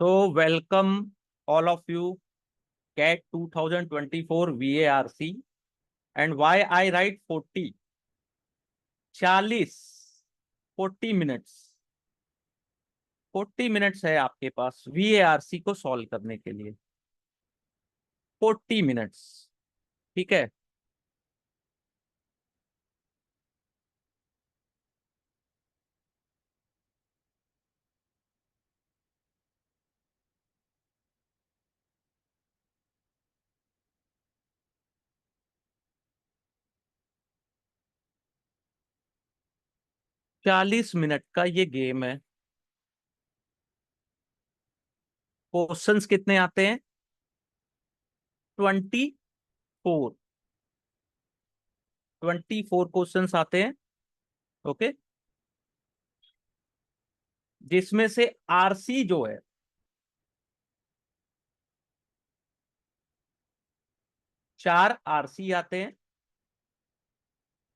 तो welcome all of you CAT 2024 VARC and why I write 40 40 40 minutes 40 minutes है आपके पास VARC को solve करने के लिए 40 मिनट्स। ठीक है, 40 मिनट का ये गेम है। क्वेश्चंस कितने आते हैं? 24 24 क्वेश्चंस आते हैं। ओके, जिसमें से आरसी जो है 4 आरसी आते हैं,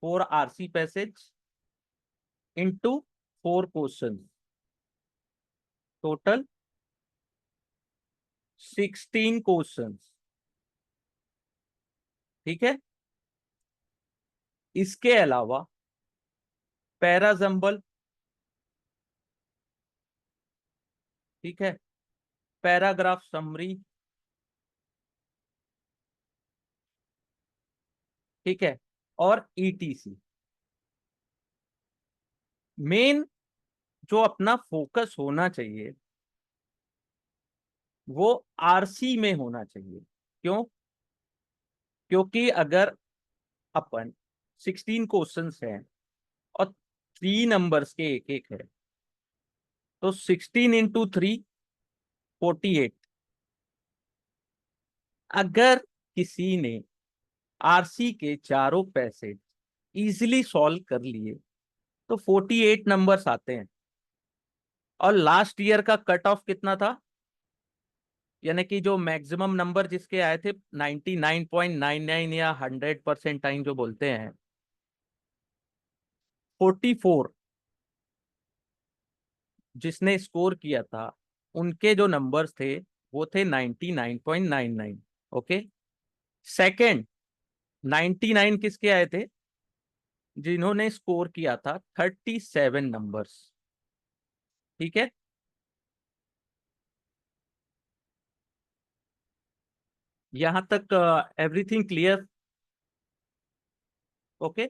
4 RC passage into 4 question, total 16 question. ठीक है, इसके अलावा पैराजम्बल, ठीक है, पैराग्राफ समरी, ठीक है, और ईटीसी। मेन जो अपना फोकस होना चाहिए वो आरसी में होना चाहिए। क्यों? क्योंकि अगर अपन 16 क्वेश्चंस हैं और 3 नंबर्स के एक एक है, तो 16 इंटू 3 48। अगर किसी ने आरसी के चारों पैसेज इजिली सॉल्व कर लिए तो 48 नंबर्स आते हैं। और लास्ट ईयर का कट ऑफ कितना था? यानी कि जो मैक्सिमम नंबर जिसके आए थे 99.99 या 100% जो बोलते हैं, 44 जिसने स्कोर किया था उनके जो नंबर्स थे वो थे 99.99। ओके, सेकंड 99 किसके आए थे? जिन्होंने स्कोर किया था 37 नंबर्स। ठीक है, यहां तक एवरीथिंग क्लियर? ओके,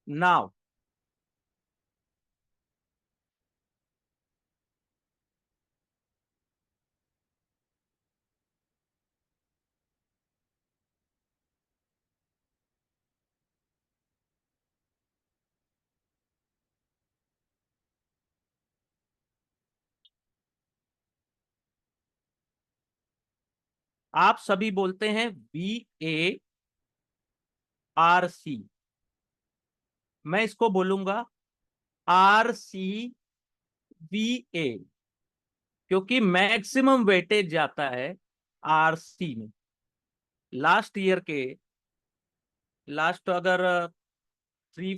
नाउ आप सभी बोलते हैं VARC, मैं इसको बोलूंगा RCVA, क्योंकि मैक्सिमम वेटेज जाता है आरसी में। लास्ट ईयर के लास्ट अगर थ्री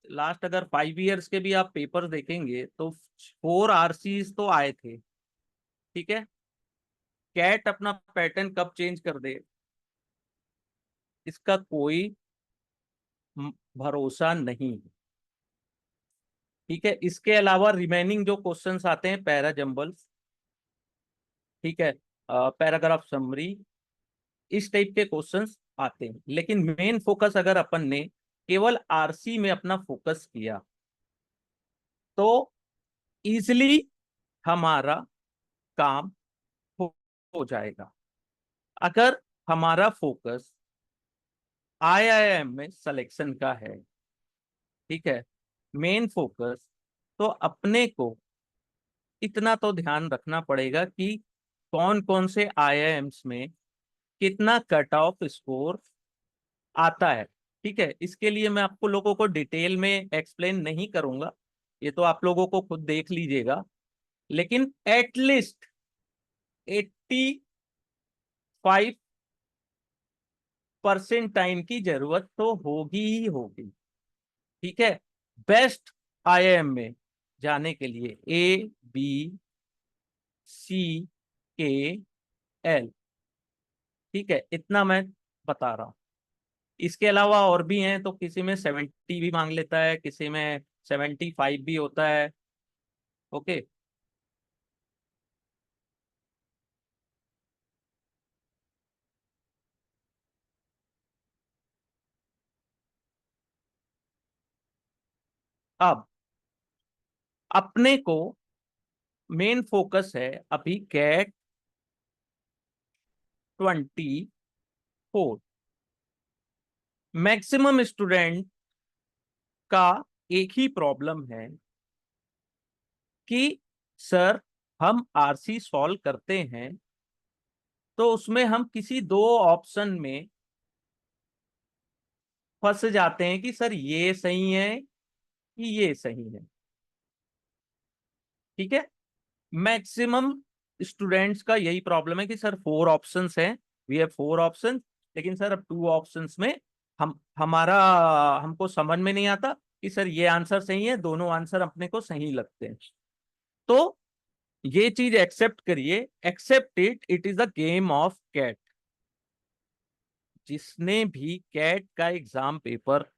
लास्ट अगर 5 इयर्स के भी आप पेपर देखेंगे तो 4 आरसीज तो आए थे। ठीक है, कैट अपना पैटर्न कब चेंज कर दे इसका कोई भरोसा नहीं है। ठीक है, इसके अलावा रिमेनिंग जो क्वेश्चंस आते हैं पैरा जंबल्स, ठीक है, पैराग्राफ समरी, इस टाइप के क्वेश्चंस आते हैं। लेकिन मेन फोकस अगर अपन ने केवल आरसी में अपना फोकस किया तो इजिली हमारा काम हो जाएगा। अगर हमारा फोकस आईआईएम में सिलेक्शन का है, ठीक है, मेन फोकस, तो अपने को इतना तो ध्यान रखना पड़ेगा कि कौन कौन से आईआईएम्स में कितना कट ऑफ स्कोर आता है। ठीक है, इसके लिए मैं आपको लोगों को डिटेल में एक्सप्लेन नहीं करूंगा, ये तो आप लोगों को खुद देख लीजिएगा। लेकिन एटलीस्ट 85% टाइम की जरूरत तो होगी ही होगी। ठीक है, बेस्ट आईआईएम में जाने के लिए A, B, HCl। ठीक है, इतना मैं बता रहा हूँ। इसके अलावा और भी हैं, तो किसी में 70 भी मांग लेता है, किसी में 75 भी होता है। ओके। अब अपने को मेन फोकस है अभी कैट 24। मैक्सिमम स्टूडेंट का एक ही प्रॉब्लम है कि सर हम आरसी सॉल्व करते हैं तो उसमें हम किसी दो ऑप्शन में फंस जाते हैं कि सर ये सही है कि ये सही है। ठीक है, मैक्सिमम स्टूडेंट्स का यही प्रॉब्लम है कि सर फोर ऑप्शंस हैं, वी हैव फोर ऑप्शंस, लेकिन सर अब टू ऑप्शंस में हमारा हमको समझ में नहीं आता कि सर ये आंसर सही है, दोनों आंसर अपने को सही लगते हैं। तो ये चीज एक्सेप्ट करिए, accept it, it is the game of CAT. जिसने भी कैट का एग्जाम पेपर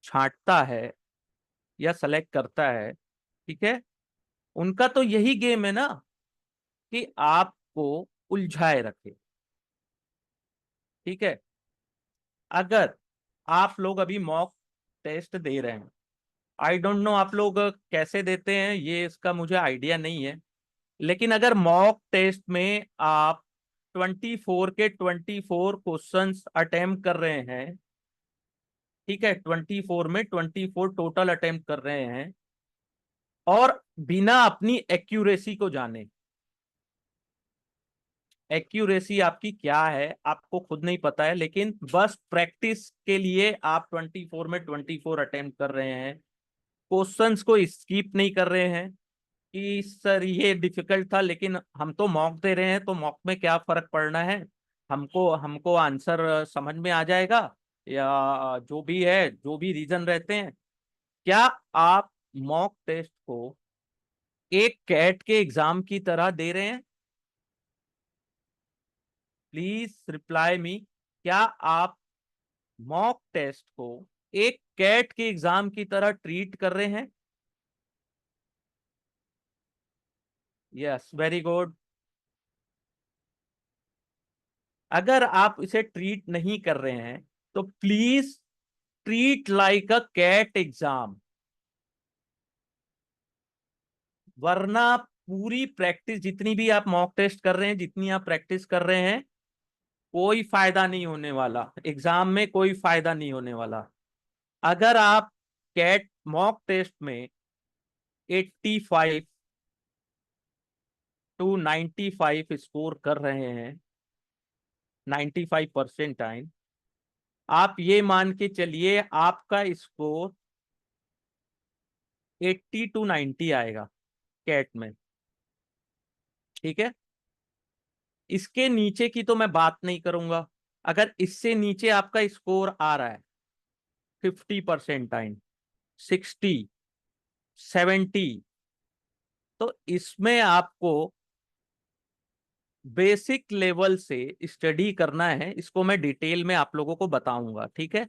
छांटता है या सेलेक्ट करता है, ठीक है, उनका तो यही गेम है ना कि आपको उलझाए रखे। ठीक है, अगर आप लोग अभी मॉक टेस्ट दे रहे हैं, आई डोंट नो आप लोग कैसे देते हैं, ये इसका मुझे आइडिया नहीं है, लेकिन अगर मॉक टेस्ट में आप 24 के 24 क्वेश्चंस अटेम्प्ट कर रहे हैं, ठीक है, 24 में 24 टोटल अटेम्प्ट कर रहे हैं, और बिना अपनी एक्यूरेसी को जाने, एक्यूरेसी आपकी क्या है आपको खुद नहीं पता है, लेकिन बस प्रैक्टिस के लिए आप 24 में 24 अटेम्प्ट कर रहे हैं, क्वेश्चंस को स्किप नहीं कर रहे हैं कि सर ये डिफिकल्ट था लेकिन हम तो मॉक दे रहे हैं तो मॉक में क्या फर्क पड़ना है, हमको हमको आंसर समझ में आ जाएगा, या जो भी है, जो भी रीजन रहते हैं। क्या आप मॉक टेस्ट को एक कैट के एग्जाम की तरह दे रहे हैं? Please reply me. क्या आप मॉक टेस्ट को एक कैट के एग्जाम की तरह ट्रीट कर रहे हैं? Yes, very good. अगर आप इसे ट्रीट नहीं कर रहे हैं तो please treat like a CAT exam, वरना पूरी प्रैक्टिस जितनी भी आप मॉक टेस्ट कर रहे हैं, जितनी आप प्रैक्टिस कर रहे हैं, कोई फायदा नहीं होने वाला, एग्जाम में कोई फायदा नहीं होने वाला। अगर आप कैट मॉक टेस्ट में 85 टू 95 स्कोर कर रहे हैं, 95% आप ये मान के चलिए आपका स्कोर 80 टू 90 आएगा कैट में। ठीक है, इसके नीचे की तो मैं बात नहीं करूंगा। अगर इससे नीचे आपका स्कोर आ रहा है 50%, 60, 70, तो इसमें आपको बेसिक लेवल से स्टडी करना है। इसको मैं डिटेल में आप लोगों को बताऊंगा, ठीक है,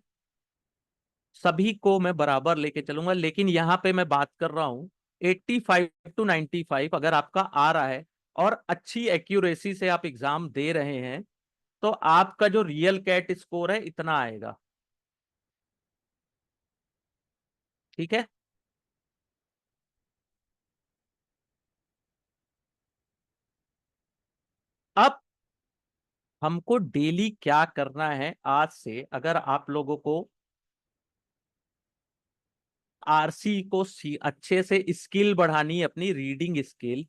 सभी को मैं बराबर लेके चलूंगा, लेकिन यहाँ पे मैं बात कर रहा हूँ 85 टू 95 अगर आपका आ रहा है और अच्छी एक्यूरेसी से आप एग्जाम दे रहे हैं, तो आपका जो रियल कैट स्कोर है इतना आएगा। ठीक है, अब हमको डेली क्या करना है आज से, अगर आप लोगों को आरसी को अच्छे से स्किल बढ़ानी है, अपनी रीडिंग स्किल,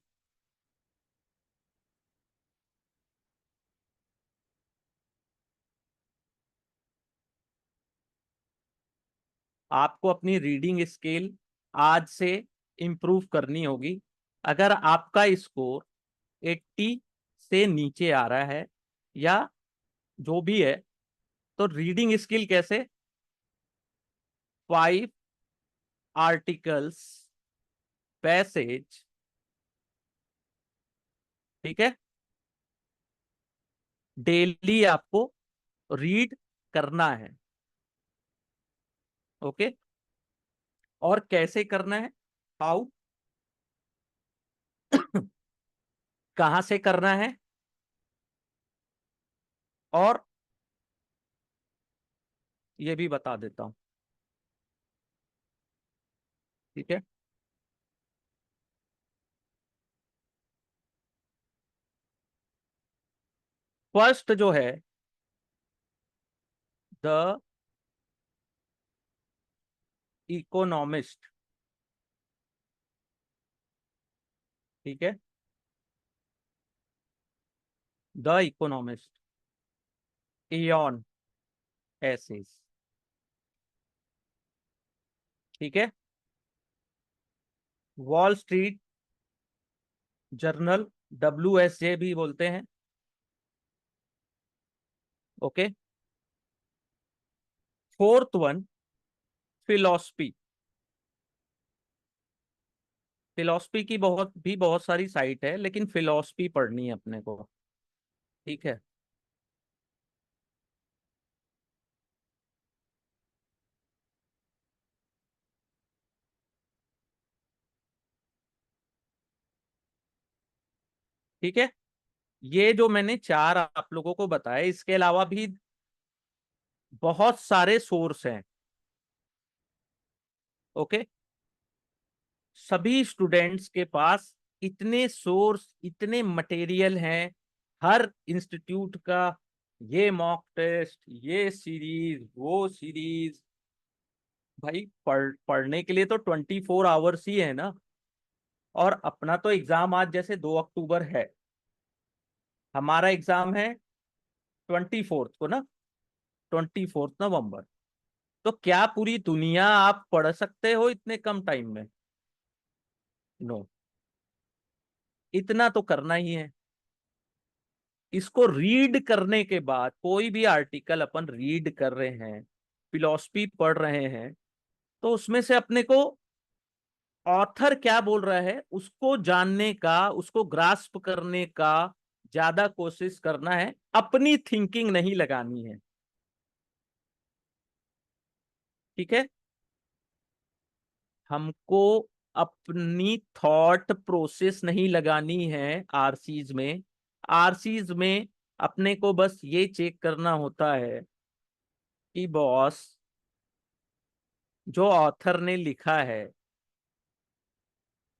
आपको अपनी रीडिंग स्किल आज से इंप्रूव करनी होगी। अगर आपका स्कोर 80 से नीचे आ रहा है या जो भी है, तो रीडिंग स्किल कैसे, 5 आर्टिकल्स पैसेज ठीक है, डेली आपको रीड करना है। ओके, और कैसे करना है, हाउ, कहां से करना है, और ये भी बता देता हूं। ठीक है, फर्स्ट जो है, द इकोनॉमिस्ट। ठीक है, द इकोनॉमिस्ट, इयॉन एसेस। ठीक है, वॉल स्ट्रीट जर्नल, WSJ भी बोलते हैं। Okay, fourth one, philosophy. Philosophy की बहुत सारी साइट है, लेकिन फिलोसफी पढ़नी है अपने को। ठीक है, ठीक है, ये जो मैंने चार आप लोगों को बताया, इसके अलावा भी बहुत सारे सोर्स हैं। ओके, सभी स्टूडेंट्स के पास इतने सोर्स, इतने मटेरियल हैं, हर इंस्टीट्यूट का, ये मॉक टेस्ट, ये सीरीज, वो सीरीज। भाई पढ़ने के लिए तो 24 आवर्स ही है ना। और अपना तो एग्जाम आज जैसे 2 अक्टूबर है, हमारा एग्जाम है 24 को ना, 24 नवंबर। तो क्या पूरी दुनिया आप पढ़ सकते हो इतने कम टाइम में? नो, इतना तो करना ही है। इसको रीड करने के बाद, कोई भी आर्टिकल अपन रीड कर रहे हैं, फिलॉसफी पढ़ रहे हैं, तो उसमें से अपने को ऑथर क्या बोल रहा है उसको जानने का, उसको ग्रास्प करने का ज्यादा कोशिश करना है, अपनी थिंकिंग नहीं लगानी है। ठीक है, हमको अपनी थॉट प्रोसेस नहीं लगानी है आरसीज में। आरसीज में अपने को बस ये चेक करना होता है कि बॉस, जो ऑथर ने लिखा है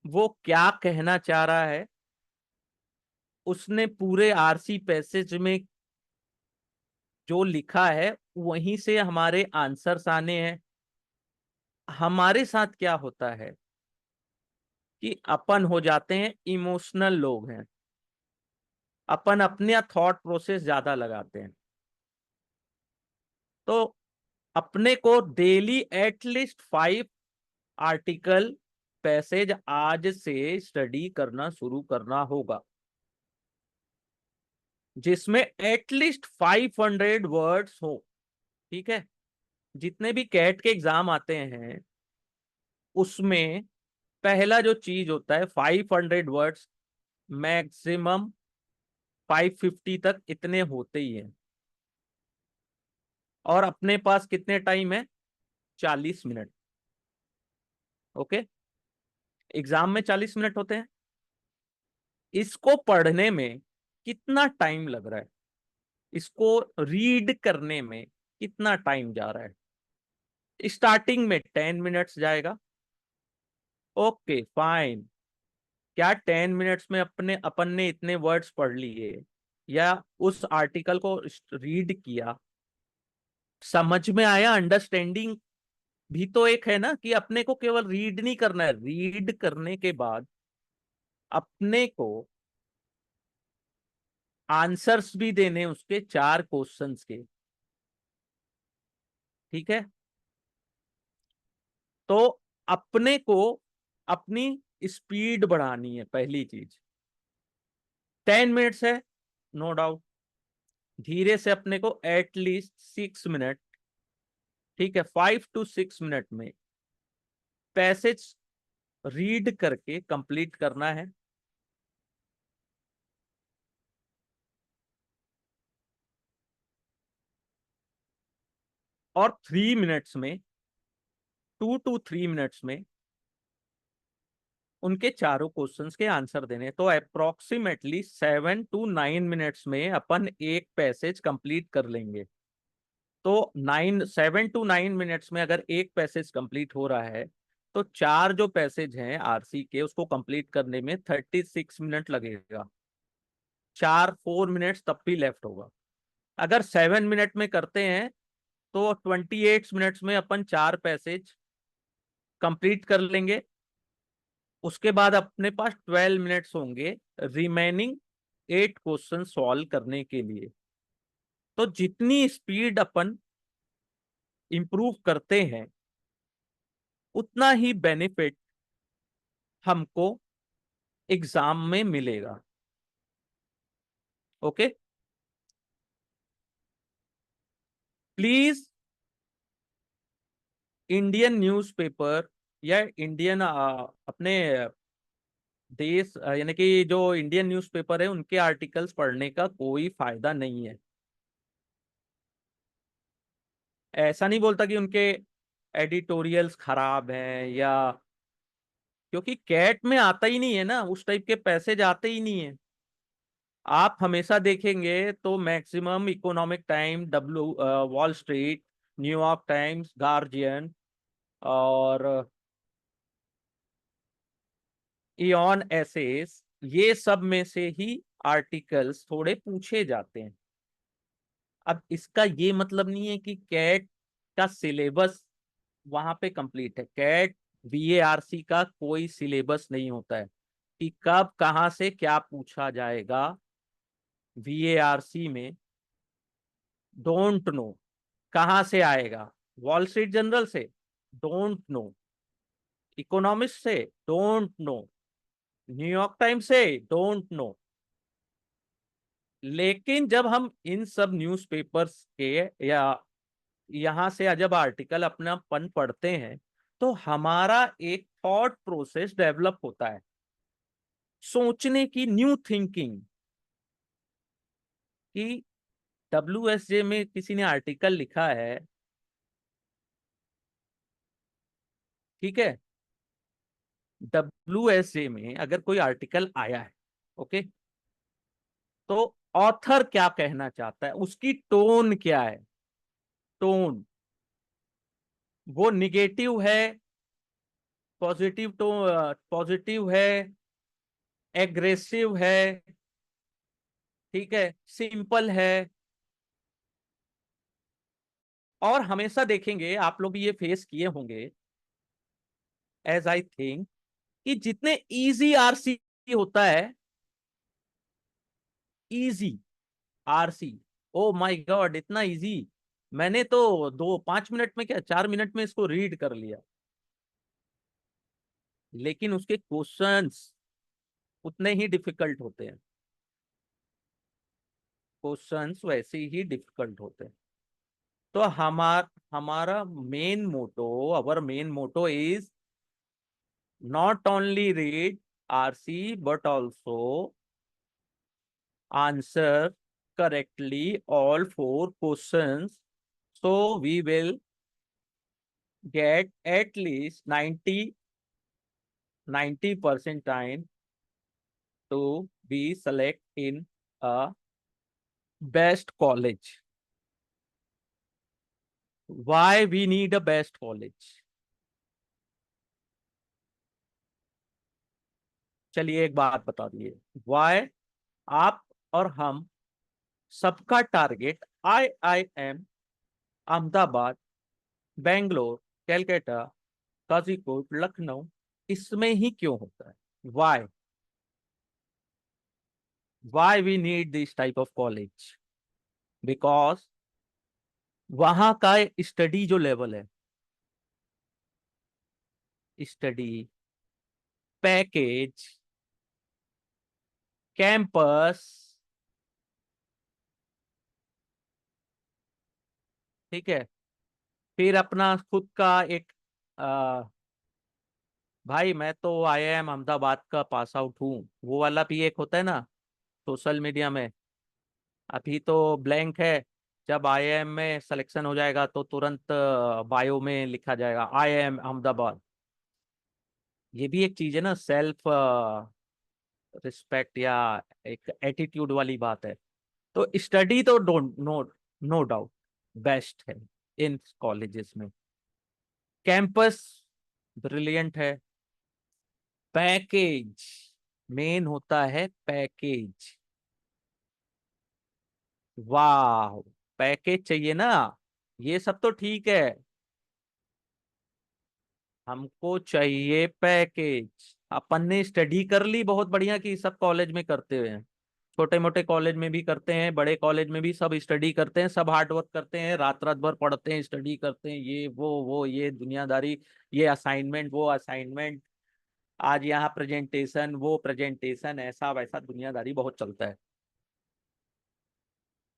वो क्या कहना चाह रहा है, उसने पूरे आरसी पैसेज में जो लिखा है वहीं से हमारे आंसर्स आने हैं। हमारे साथ क्या होता है कि अपन हो जाते हैं इमोशनल लोग हैं, अपन अपने थॉट प्रोसेस ज्यादा लगाते हैं। तो अपने को डेली एटलीस्ट 5 आर्टिकल पैसेज आज से स्टडी करना शुरू करना होगा, जिसमें एटलीस्ट 500 वर्ड्स हो। ठीक है, जितने भी कैट के एग्जाम आते हैं उसमें पहला जो चीज होता है 500 वर्ड्स, मैक्सिमम 550 तक इतने होते ही हैं। और अपने पास कितने टाइम है? 40 मिनट। ओके, एग्जाम में 40 मिनट होते हैं। इसको पढ़ने में कितना टाइम लग रहा है, इसको रीड करने में कितना टाइम जा रहा है? स्टार्टिंग में 10 मिनट्स जाएगा। ओके फाइन, क्या 10 मिनट्स में अपने अपन ने इतने वर्ड्स पढ़ लिए या उस आर्टिकल को रीड किया, समझ में आया, अंडरस्टैंडिंग भी तो एक है ना, कि अपने को केवल रीड नहीं करना है, रीड करने के बाद अपने को आंसर्स भी देने उसके 4 क्वेश्चंस के। ठीक है, तो अपने को अपनी स्पीड बढ़ानी है पहली चीज। 10 मिनट्स है, नो डाउट, धीरे से अपने को एटलीस्ट 6 मिनट, ठीक है, 5 to 6 मिनट में पैसेज रीड करके कंप्लीट करना है। और 3 मिनट्स में, 2 to 3 मिनट्स में उनके चारों क्वेश्चंस के आंसर देने। तो अप्रोक्सीमेटली 7 to 9 मिनट्स में अपन एक पैसेज कंप्लीट कर लेंगे। तो 7 to 9 मिनट्स में अगर एक पैसेज कंप्लीट हो रहा है, तो चार जो पैसेज हैं आरसी के, उसको कंप्लीट करने में 36 मिनट लगेगा। 4 मिनट्स तब भी लेफ्ट होगा। अगर 7 मिनट में करते हैं तो 28 मिनट्स में अपन चार पैसेज कंप्लीट कर लेंगे। उसके बाद अपने पास 12 मिनट्स होंगे रिमेनिंग 8 क्वेश्चन सॉल्व करने के लिए। तो जितनी स्पीड अपन इंप्रूव करते हैं, उतना ही बेनिफिट हमको एग्जाम में मिलेगा। ओके, प्लीज इंडियन न्यूज़पेपर या इंडियन अपने देश यानी कि जो इंडियन न्यूज़पेपर है, उनके आर्टिकल्स पढ़ने का कोई फायदा नहीं है। ऐसा नहीं बोलता कि उनके एडिटोरियल्स खराब हैं, या क्योंकि कैट में आता ही नहीं है ना, उस टाइप के पैसेज आते ही नहीं है। आप हमेशा देखेंगे तो maximum economic time, wall street, New York times, guardian और इयॉन एसेस, ये सब में से ही आर्टिकल्स थोड़े पूछे जाते हैं। अब इसका ये मतलब नहीं है कि कैट का सिलेबस वहां पे कंप्लीट है। कैट बीएआरसी का कोई सिलेबस नहीं होता है कि कब कहां से क्या पूछा जाएगा। वीएआरसी में डोंट नो कहां से आएगा। वॉल स्ट्रीट जनरल से डोंट नो, इकोनॉमिस्ट से डोंट नो, न्यूयॉर्क टाइम्स से डोंट नो। लेकिन जब हम इन सब न्यूज़पेपर्स के या यहाँ से जब आर्टिकल अपना पन पढ़ते हैं, तो हमारा एक थॉट प्रोसेस डेवलप होता है, सोचने की न्यू थिंकिंग। कि डब्ल्यूएसजे में किसी ने आर्टिकल लिखा है, ठीक है, डब्ल्यूएसजे में अगर कोई आर्टिकल आया है, ओके, तो ऑथर क्या कहना चाहता है, उसकी टोन क्या है। टोन वो निगेटिव है, पॉजिटिव टोन, पॉजिटिव है, एग्रेसिव है, ठीक है, सिंपल है। और हमेशा देखेंगे, आप लोग भी ये फेस किए होंगे, एज आई थिंक, कि जितने इजी आरसी होता है, easy RC, oh my God इतना इजी, मैंने तो 5 मिनट में क्या 4 मिनट में इसको रीड कर लिया। लेकिन उसके क्वेश्चंस उतने ही डिफिकल्ट होते हैं। क्वेश्चंस वैसे ही डिफिकल्ट होते हैं। तो हमारा main motto, our main motto is not only read RC but also answer correctly all 4 questions, so we will get at least 90% time to be select in a best college. Why we need a best college? चलिए एक बात बता दिए, Y आप और हम सबका target IIM Ahmedabad, Bangalore, Calcutta, Kozhikode, Lucknow, इसमें ही क्यों होता है? Why why we need this type of college? Because वहां का स्टडी जो लेवल है, स्टडी पैकेज, कैंपस, ठीक है, फिर अपना खुद का एक आ, भाई मैं तो IIM अहमदाबाद का पास आउट हूँ, वो वाला भी एक होता है ना सोशल मीडिया में। अभी तो ब्लैंक है, जब आईआईएम में सिलेक्शन हो जाएगा तो तुरंत बायो में लिखा जाएगा आईआईएम अहमदाबाद। ये भी एक चीज है ना, सेल्फ रिस्पेक्ट या एक एटीट्यूड वाली बात है। तो स्टडी तो don't know, no doubt best है इन कॉलेजेस में। कैंपस ब्रिलियंट है। पैकेज मेन होता है, पैकेज। वाह, पैकेज चाहिए ना, ये सब तो ठीक है, हमको चाहिए पैकेज। अपन ने स्टडी कर ली बहुत बढ़िया कि सब कॉलेज में करते हुए हैं, छोटे मोटे कॉलेज में भी करते हैं, बड़े कॉलेज में भी सब स्टडी करते हैं, सब हार्ड वर्क करते हैं, रात रात भर पढ़ते हैं, स्टडी करते हैं, ये वो ये दुनियादारी, ये असाइनमेंट वो असाइनमेंट, आज यहाँ प्रेजेंटेशन वो प्रेजेंटेशन, ऐसा वैसा दुनियादारी बहुत चलता है।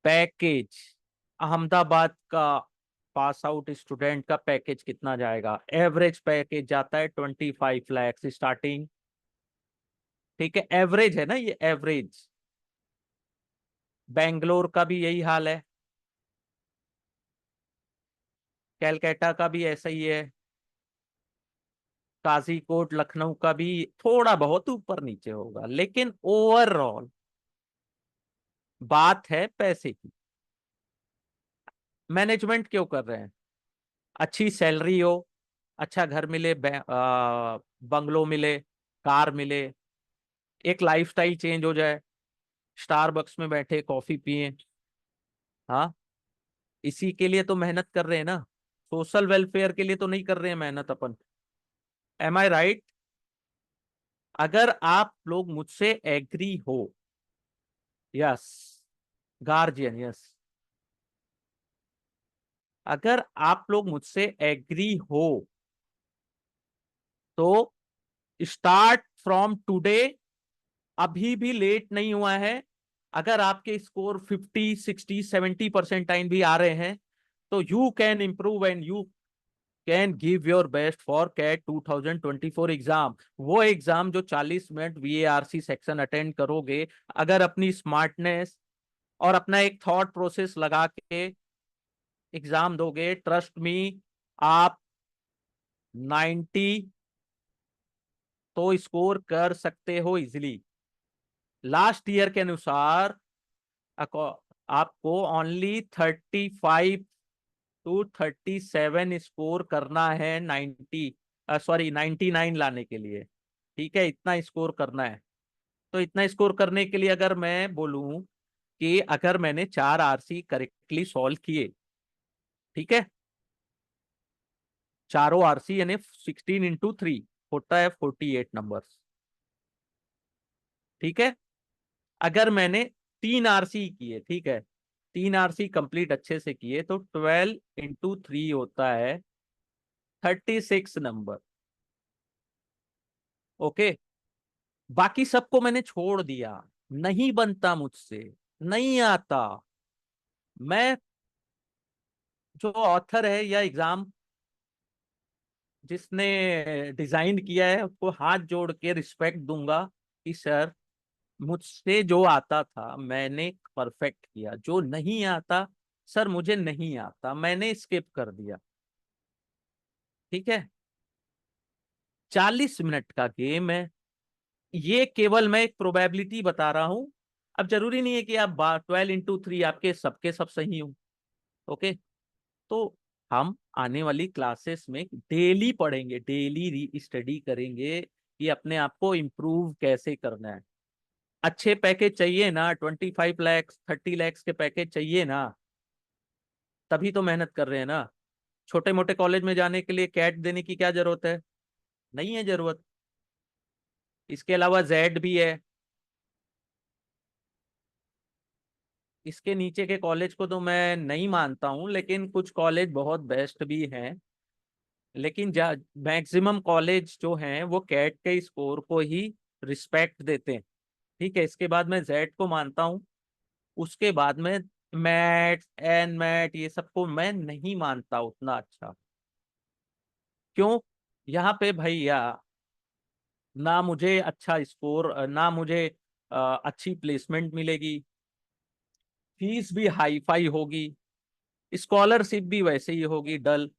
पैकेज, अहमदाबाद का पास आउट स्टूडेंट का पैकेज कितना जाएगा? एवरेज पैकेज जाता है 25 लाख स्टार्टिंग। ठीक है, एवरेज है ना ये, एवरेज। बेंगलोर का भी यही हाल है, कैलकाटा का भी ऐसा ही है, काजीकोट लखनऊ का भी थोड़ा बहुत ऊपर नीचे होगा, लेकिन ओवरऑल बात है पैसे की। मैनेजमेंट क्यों कर रहे हैं? अच्छी सैलरी हो, अच्छा घर मिले, बंगलो मिले, कार मिले, एक लाइफस्टाइल चेंज हो जाए, स्टारबक्स में बैठे कॉफी पिए। हाँ, इसी के लिए तो मेहनत कर रहे हैं ना, सोशल वेलफेयर के लिए तो नहीं कर रहे हैं मेहनत अपन। एम आई राइट? अगर आप लोग मुझसे एग्री हो, यस, गार्जियन यस, अगर आप लोग मुझसे एग्री हो तो स्टार्ट फ्रॉम टुडे, अभी भी लेट नहीं हुआ है। अगर आपके स्कोर 50, 60, 70 परसेंटाइन भी आ रहे हैं तो you can improve and you can give your best for CAT 2024 exam. वो एग्जाम जो 40 मिनट वीएआरसी सेक्शन अटेंड करोगे, अगर अपनी स्मार्टनेस और अपना एक थॉट प्रोसेस लगा के एग्जाम दोगे, ट्रस्ट मी, आप 90 तो स्कोर कर सकते हो इजिली। लास्ट ईयर के अनुसार आपको ओनली 35 to 37 स्कोर करना है, 99 लाने के लिए। ठीक है, इतना स्कोर करना है। तो इतना स्कोर करने के लिए अगर मैं बोलूं कि अगर मैंने 4 आरसी करेक्टली सॉल्व किए, ठीक है, चारों आरसी यानी 16 into 3 होता है 48 नंबर्स। ठीक है, अगर मैंने 3 आरसी किए, ठीक है, 3 आरसी कंप्लीट अच्छे से किए तो 12 into 3 होता है 36 नंबर। ओके, बाकी सबको मैंने छोड़ दिया, नहीं बनता मुझसे, नहीं आता। मैं जो ऑथर है या एग्जाम जिसने डिजाइन किया है उसको हाथ जोड़ के रिस्पेक्ट दूंगा कि सर, मुझसे जो आता था मैंने परफेक्ट किया, जो नहीं आता सर मुझे नहीं आता, मैंने स्किप कर दिया। ठीक है, 40 मिनट का गेम है, ये केवल मैं एक प्रोबेबिलिटी बता रहा हूं। अब जरूरी नहीं है कि आप 12 into 3 आपके सबके सब सही हो। ओके, तो हम आने वाली क्लासेस में डेली पढ़ेंगे, डेली री स्टडी करेंगे कि अपने आप को इम्प्रूव कैसे करना है। अच्छे पैकेज चाहिए ना, 25 लाख 30 लाख के पैकेज चाहिए ना, तभी तो मेहनत कर रहे हैं ना। छोटे मोटे कॉलेज में जाने के लिए कैट देने की क्या जरूरत है? नहीं है जरूरत। इसके अलावा जेड भी है, इसके नीचे के कॉलेज को तो मैं नहीं मानता हूं, लेकिन कुछ कॉलेज बहुत बेस्ट भी हैं। लेकिन मैक्सिमम कॉलेज जो हैं वो कैट के स्कोर को ही रिस्पेक्ट देते हैं। ठीक है, इसके बाद मैं जेड को मानता हूँ, उसके बाद में मैट एन मैट ये सबको मैं नहीं मानता उतना अच्छा। क्यों? यहाँ पे भैया ना मुझे अच्छा स्कोर, ना मुझे अच्छी प्लेसमेंट मिलेगी, फीस भी हाई फाई होगी। स्कॉलरशिप भी वैसे ही होगी डल।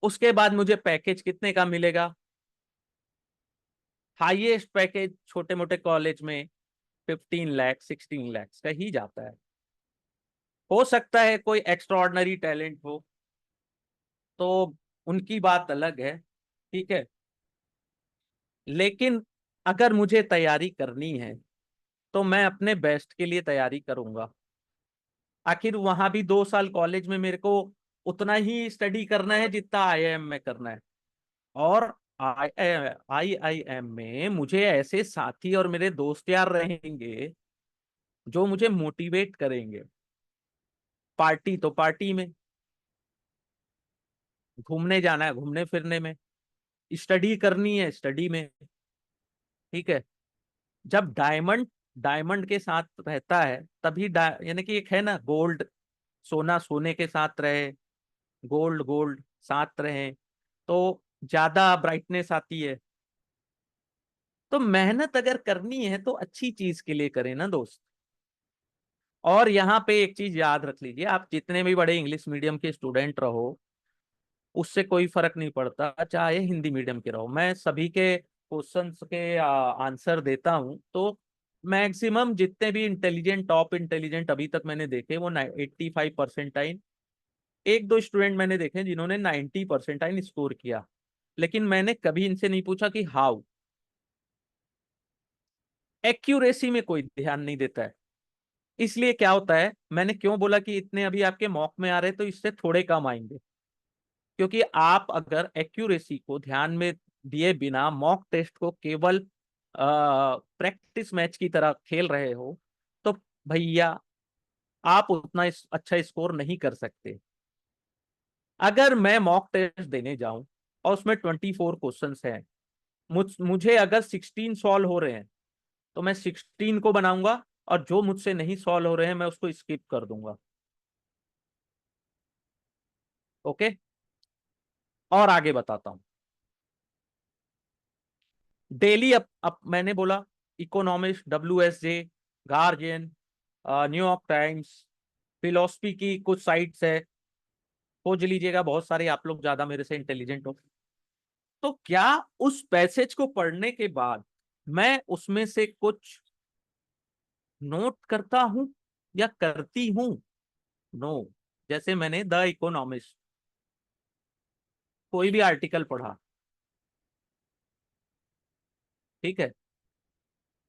उसके बाद मुझे पैकेज कितने का मिलेगा? हाईएस्ट पैकेज छोटे मोटे कॉलेज में 15 लाख 16 लाख का ही जाता है। हो सकता है कोई एक्स्ट्रॉर्डनरी टैलेंट हो तो उनकी बात अलग है, ठीक है। लेकिन अगर मुझे तैयारी करनी है तो मैं अपने बेस्ट के लिए तैयारी करूंगा। आखिर वहां भी 2 साल कॉलेज में मेरे को उतना ही स्टडी करना है जितना आईआईएम में करना है। और आई आईआईएम में मुझे ऐसे साथी और मेरे दोस्त यार रहेंगे जो मुझे मोटिवेट करेंगे। पार्टी तो पार्टी में, घूमने जाना है घूमने फिरने में, स्टडी करनी है स्टडी में, ठीक है। जब डायमंड डायमंड के साथ रहता है तभी यानी कि एक है ना गोल्ड, सोना सोने के साथ रहे, गोल्ड गोल्ड साथ रहे तो ज्यादा ब्राइटनेस आती है। तो मेहनत अगर करनी है तो अच्छी चीज के लिए करें ना दोस्त। और यहाँ पे एक चीज याद रख लीजिए, आप जितने भी बड़े इंग्लिश मीडियम के स्टूडेंट रहो उससे कोई फर्क नहीं पड़ता, चाहे हिंदी मीडियम के रहो, मैं सभी के क्वेश्चंस के आंसर देता हूँ। तो मैक्सिमम जितने भी इंटेलिजेंट टॉप इंटेलिजेंट अभी तक मैंने देखे वो 85%। एक दो स्टूडेंट मैंने देखे जिन्होंने 90% स्कोर किया, लेकिन मैंने कभी इनसे नहीं पूछा कि हाउ। एक्यूरेसी में कोई ध्यान नहीं देता है। इसलिए क्या होता है, मैंने क्यों बोला कि इतने अभी आपके मॉक में आ रहे हैं तो इससे थोड़े कम आएंगे, क्योंकि आप अगर एक्यूरेसी को ध्यान में दिए बिना मॉक टेस्ट को केवल प्रैक्टिस मैच की तरह खेल रहे हो तो भैया आप उतना अच्छा स्कोर नहीं कर सकते। अगर मैं मॉक टेस्ट देने जाऊं और उसमें 24 क्वेश्चंस हैं, मुझे अगर 16 सॉल्व हो रहे हैं तो मैं 16 को बनाऊंगा, और जो मुझसे नहीं सॉल्व हो रहे हैं मैं उसको स्किप कर दूंगा। ओके, और आगे बताता हूँ। डेली अब मैंने बोला economist, WSJ, guardian, New York times, philosophy की कुछ साइट्स है, खोज लीजिएगा, बहुत सारे, आप लोग ज्यादा मेरे से इंटेलिजेंट हो। तो क्या उस पैसेज को पढ़ने के बाद मैं उसमें से कुछ नोट करता हूं या करती हूं? नो। जैसे मैंने द इकोनॉमिस्ट कोई भी आर्टिकल पढ़ा, ठीक है,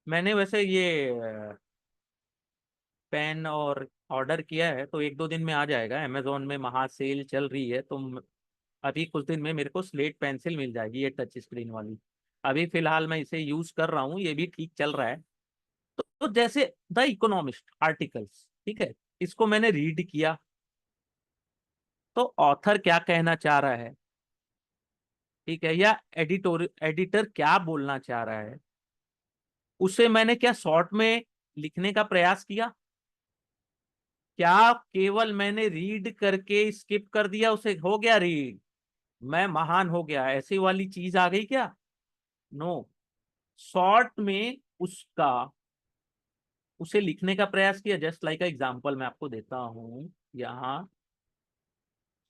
मैंने वैसे ये पेन और ऑर्डर किया है तो एक दो दिन में आ जाएगा, अमेजोन में महा सेल चल रही है तो अभी कुछ दिन में मेरे को स्लेट पेंसिल मिल जाएगी, ये टच स्क्रीन वाली। अभी फिलहाल मैं इसे यूज कर रहा हूँ, ये भी ठीक चल रहा है। तो जैसे द इकोनॉमिस्ट आर्टिकल्स, ठीक है, इसको मैंने रीड किया तो ऑथर क्या कहना चाह रहा है, ठीक है, या एडिटर क्या बोलना चाह रहा है, उसे मैंने क्या शॉर्ट में लिखने का प्रयास किया? क्या केवल मैंने रीड करके स्किप कर दिया, उसे हो गया रीड, मैं महान हो गया, ऐसी वाली चीज आ गई क्या? नो। शॉर्ट में उसका उसे लिखने का प्रयास किया। जस्ट लाइक एग्जांपल मैं आपको देता हूं यहाँ,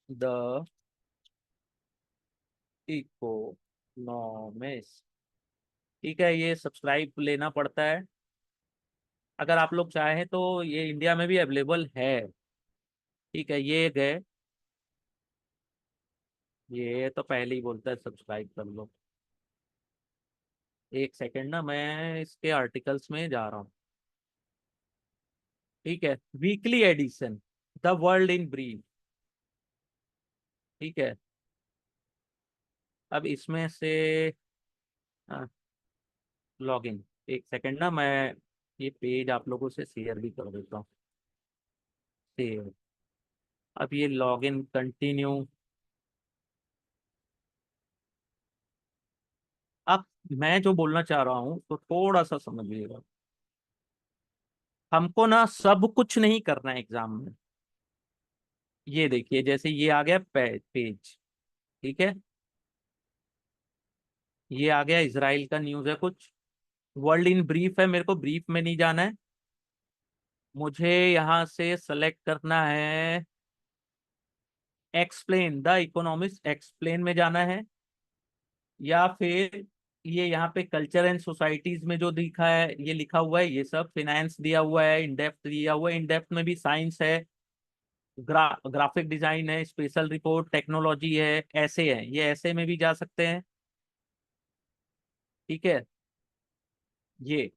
द इकोनॉमिस्ट, ठीक है, ये सब्सक्राइब लेना पड़ता है, अगर आप लोग चाहें तो ये इंडिया में भी अवेलेबल है, ठीक है। ये गए, ये तो पहले ही बोलता है सब्सक्राइब कर लो। एक सेकंड ना, मैं इसके आर्टिकल्स में जा रहा हूँ, ठीक है, weekly edition, the world in brief, ठीक है। अब इसमें से लॉग इन, एक सेकंड ना, मैं ये पेज आप लोगों से शेयर भी कर देता हूँ। शेयर, अब ये लॉग इन कंटिन्यू। अब मैं जो बोलना चाह रहा हूँ तो थोड़ा सा समझिएगा, हमको ना सब कुछ नहीं करना है एग्जाम में। ये देखिए, जैसे ये आ गया पेज, ठीक है, ये आ गया इसराइल का न्यूज़ है कुछ, वर्ल्ड इन ब्रीफ है, मेरे को ब्रीफ में नहीं जाना है, मुझे यहाँ से सेलेक्ट करना है एक्सप्लेन, द इकोनॉमिस्ट एक्सप्लेन में जाना है, या फिर ये यहाँ पे कल्चर एंड सोसाइटीज में जो लिखा है, ये लिखा हुआ है, ये सब फिनेंस दिया हुआ है, इन डेप्थ दिया हुआ है, इन डेप्थ में भी साइंस है, ग्राफिक डिजाइन है, स्पेशल रिपोर्ट, टेक्नोलॉजी है, ऐसे है, ये ऐसे में भी जा सकते हैं। ठीक है, ये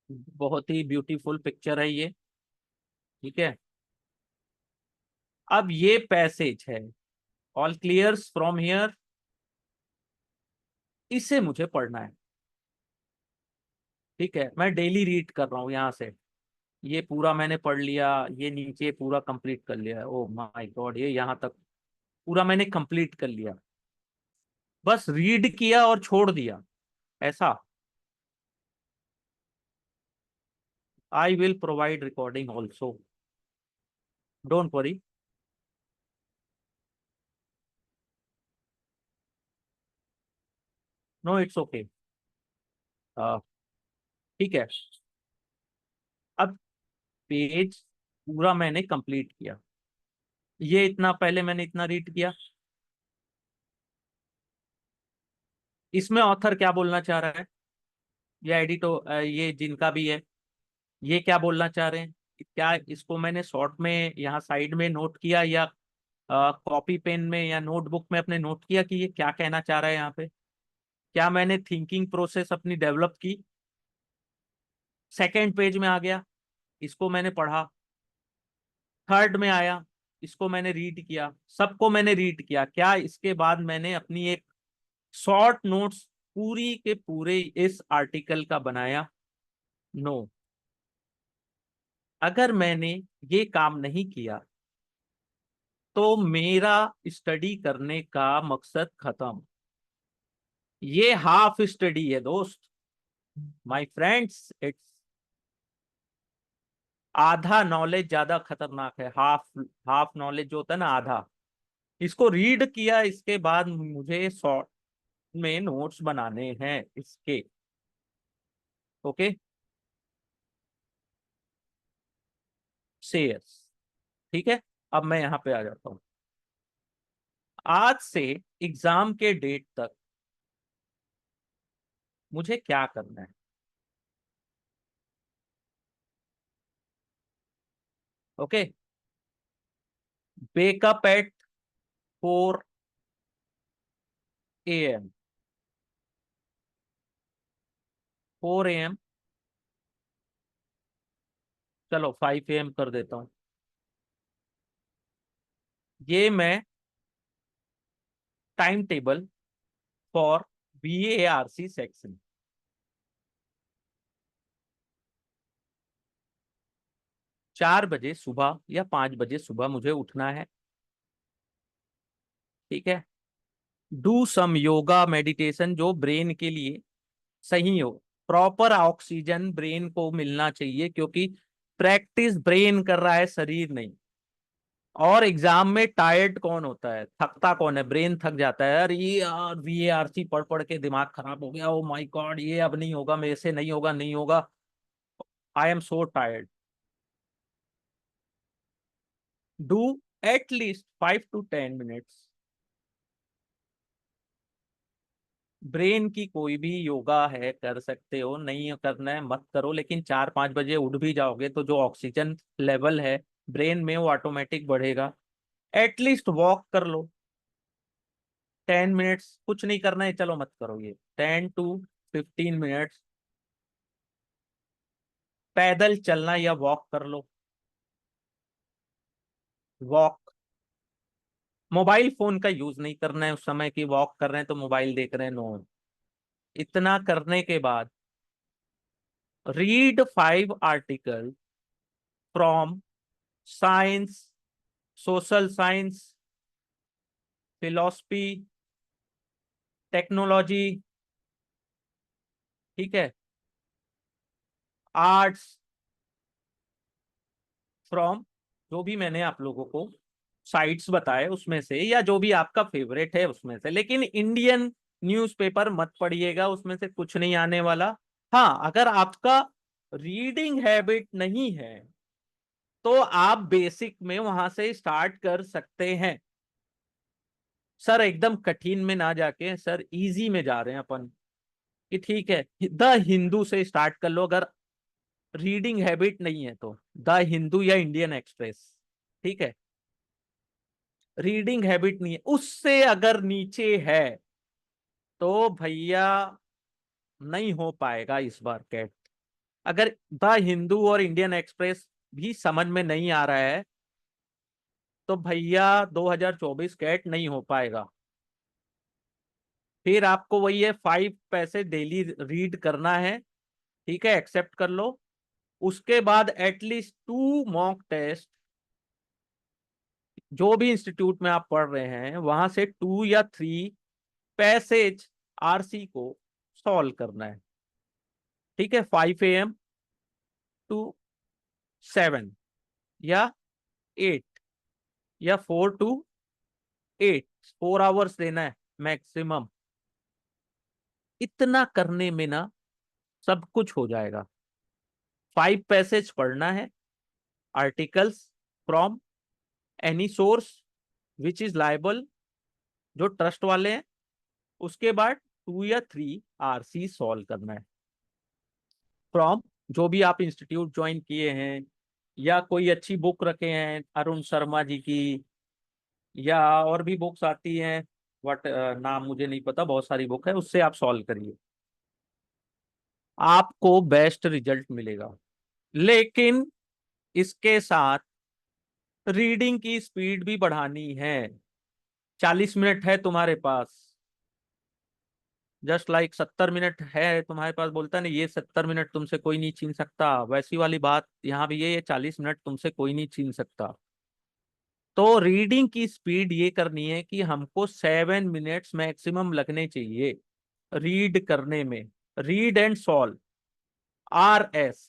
बहुत ही ब्यूटीफुल पिक्चर है ये। ठीक है, अब ये पैसेज है, ऑल क्लियर्स फ्रॉम हियर, इसे मुझे पढ़ना है। ठीक है, मैं डेली रीड कर रहा हूँ यहाँ से, ये पूरा मैंने पढ़ लिया, ये नीचे पूरा कंप्लीट कर लिया, ओ माय गॉड, ये यहाँ तक पूरा मैंने कंप्लीट कर लिया, बस रीड किया और छोड़ दिया, ऐसा। I will provide recording also, don't worry. No it's okay. ठीक है, अब पेज पूरा मैंने कंप्लीट किया, ये इतना पहले मैंने इतना रीड किया, इसमें ऑथर क्या बोलना चाह रहा है, या एडिटो ये जिनका भी है, ये क्या बोलना चाह रहे हैं, क्या इसको मैंने शॉर्ट में यहाँ साइड में नोट किया, या कॉपी पेन में या नोटबुक में अपने नोट किया कि ये क्या कहना चाह रहा है यहाँ पे, क्या मैंने थिंकिंग प्रोसेस अपनी डेवलप की, सेकेंड पेज में आ गया, इसको मैंने पढ़ा, थर्ड में आया, इसको मैंने रीड किया, सबको मैंने रीड किया, क्या इसके बाद मैंने अपनी एक शॉर्ट नोट्स पूरी के पूरे इस आर्टिकल का बनाया? नो। अगर मैंने ये काम नहीं किया तो मेरा स्टडी करने का मकसद खत्म, ये हाफ स्टडी है दोस्त, माय फ्रेंड्स, इट्स आधा नॉलेज ज्यादा खतरनाक है, हाफ, हाफ नॉलेज जो होता है ना, आधा, इसको रीड किया, इसके बाद मुझे शॉर्ट में नोट्स बनाने हैं इसके। Okay, shares. ठीक है, अब मैं यहाँ पे आ जाता हूँ, आज से एग्जाम के डेट तक मुझे क्या करना है। Okay, wake up at 4 AM, 4 AM, चलो 5 AM कर देता हूँ, ये मैं time table for BARC section, 4 बजे सुबह या 5 बजे सुबह मुझे उठना है। ठीक है, डू सम योगा मेडिटेशन जो ब्रेन के लिए सही हो, प्रॉपर ऑक्सीजन ब्रेन को मिलना चाहिए, क्योंकि प्रैक्टिस ब्रेन कर रहा है, शरीर नहीं। और एग्जाम में टायर्ड कौन होता है, थकता कौन है, ब्रेन थक जाता है, यार ये यार VARC पढ़ पढ़ के दिमाग खराब हो गया, ओ माय गॉड, ये अब नहीं होगा मेरे से, नहीं होगा, नहीं होगा, I am so tired. Do at least 5 to 10 minutes, brain की कोई भी योगा है, कर सकते हो, नहीं करना है मत करो, लेकिन 4-5 बजे उठ भी जाओगे तो जो ऑक्सीजन लेवल है ब्रेन में वो ऑटोमेटिक बढ़ेगा। एटलीस्ट वॉक कर लो 10 मिनट्स, कुछ नहीं करना है, चलो मत करो, ये 10 to 15 मिनट्स पैदल चलना या वॉक कर लो, वॉक। मोबाइल फोन का यूज नहीं करना है उस समय की वॉक कर रहे हैं तो मोबाइल देख रहे हैं, नो। इतना करने के बाद read 5 article from science, social science, philosophy, technology, ठीक है, आर्ट्स, फ्रॉम जो भी मैंने आप लोगों को साइट्स बताए उसमें से, या जो भी आपका फेवरेट है उसमें से, लेकिन इंडियन न्यूज़पेपर मत पढ़िएगा, उसमें से कुछ नहीं आने वाला। हाँ, अगर आपका रीडिंग हैबिट नहीं है तो आप बेसिक में वहां से स्टार्ट कर सकते हैं। सर एकदम कठिन में ना जाके सर इजी में जा रहे हैं अपन, कि ठीक है द हिंदू से स्टार्ट कर लो, अगर रीडिंग हैबिट नहीं है तो द हिंदू या इंडियन एक्सप्रेस। ठीक है, रीडिंग हैबिट नहीं है, उससे अगर नीचे है तो भैया नहीं हो पाएगा इस बार कैट। अगर द हिंदू और इंडियन एक्सप्रेस भी समझ में नहीं आ रहा है तो भैया 2024 कैट नहीं हो पाएगा। फिर आपको वही है, 5 पैसे डेली रीड करना है। ठीक है, एक्सेप्ट कर लो। उसके बाद एटलीस्ट 2 मॉक टेस्ट, जो भी इंस्टीट्यूट में आप पढ़ रहे हैं वहां से 2 या 3 पैसेज आरसी को सॉल्व करना है। ठीक है, 5 AM to 7 या 8 या 4 to 8, 4 आवर्स देना है मैक्सिमम। इतना करने में ना सब कुछ हो जाएगा। 5 पैसेज पढ़ना है, articles from any source which is liable, जो ट्रस्ट वाले हैं। उसके बाद 2 या 3 आरसी सॉल्व करना है फ्रॉम जो भी आप इंस्टीट्यूट ज्वाइन किए हैं, या कोई अच्छी बुक रखे हैं अरुण शर्मा जी की, या और भी बुक्स आती हैं, वट नाम मुझे नहीं पता, बहुत सारी बुक है, उससे आप सॉल्व करिए, आपको बेस्ट रिजल्ट मिलेगा। लेकिन इसके साथ रीडिंग की स्पीड भी बढ़ानी है। 40 मिनट है तुम्हारे पास, जस्ट लाइक 70 मिनट है तुम्हारे पास, बोलता नहीं ये 70 मिनट तुमसे कोई नहीं छीन सकता, वैसी वाली बात यहाँ भी ये 40 मिनट तुमसे कोई नहीं छीन सकता। तो रीडिंग की स्पीड ये करनी है कि हमको 7 मिनट्स मैक्सिमम लगने चाहिए रीड करने में। Read and solve, RS।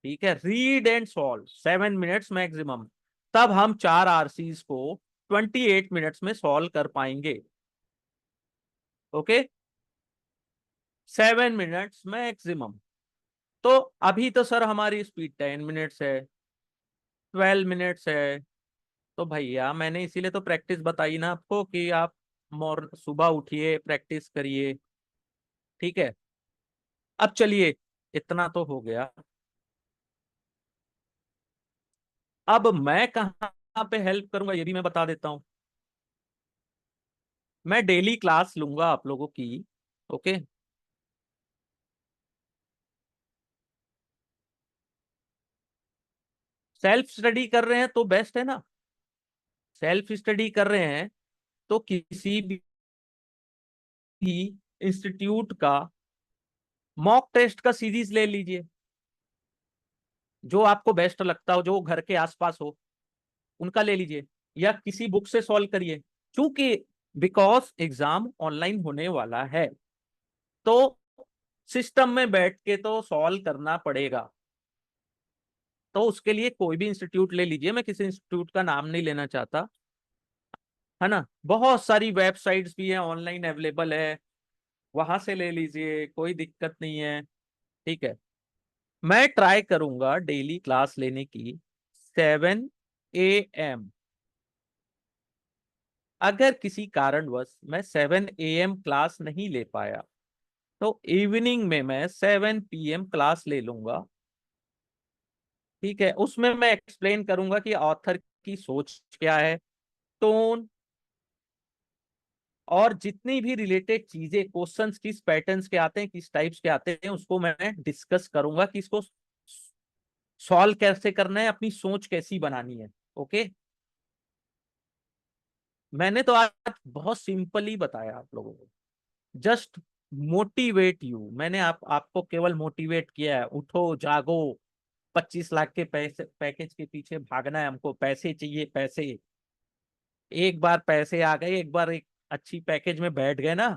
ठीक है, read and solve 7 minutes maximum, तब हम 4 RCs को 28 मिनट्स में सॉल्व कर पाएंगे। Okay, 7 minutes maximum. तो अभी तो सर हमारी स्पीड 10 मिनट्स है, 12 मिनट्स है। तो भैया मैंने इसीलिए तो प्रैक्टिस बताई ना आपको, कि आप सुबह उठिए, प्रैक्टिस करिए। ठीक है, अब चलिए, इतना तो हो गया। अब मैं कहाँ पे हेल्प करूंगा ये भी मैं बता देता हूं। मैं डेली क्लास लूंगा आप लोगों की। ओके, सेल्फ स्टडी कर रहे हैं तो बेस्ट है ना। सेल्फ स्टडी कर रहे हैं तो किसी भी इंस्टीट्यूट का मॉक टेस्ट का सीरीज ले लीजिए, जो आपको बेस्ट लगता हो, जो घर के आसपास हो उनका ले लीजिए, या किसी बुक से सॉल्व करिए। क्योंकि बिकॉज एग्जाम ऑनलाइन होने वाला है, तो सिस्टम में बैठ के तो सॉल्व करना पड़ेगा। तो उसके लिए कोई भी इंस्टीट्यूट ले लीजिए, मैं किसी इंस्टीट्यूट का नाम नहीं लेना चाहता, है ना। बहुत सारी वेबसाइट्स भी हैं ऑनलाइन अवेलेबल है, वहां से ले लीजिए, कोई दिक्कत नहीं है। ठीक है, मैं ट्राई करूंगा डेली क्लास लेने की 7 AM। अगर किसी कारणवश मैं 7 AM क्लास नहीं ले पाया तो इवनिंग में मैं 7 PM क्लास ले लूंगा। ठीक है, उसमें मैं एक्सप्लेन करूंगा कि ऑथर की सोच क्या है, टोन, और जितनी भी रिलेटेड चीजें, क्वेश्चंस किस पैटर्न्स के आते हैं, किस टाइप्स के आते हैं, उसको मैं डिस्कस करूंगा कि इसको सॉल्व कैसे करना है, अपनी सोच कैसी बनानी है। ओके, मैंने तो आज बहुत सिंपली बताया आप लोगों को, जस्ट मोटिवेट यू। मैंने आपको केवल मोटिवेट किया है, उठो जागो, 25 लाख के पैसे पैकेज के पीछे भागना है हमको, पैसे चाहिए पैसे। एक बार पैसे आ गए, एक बार एक अच्छी पैकेज में बैठ गए ना,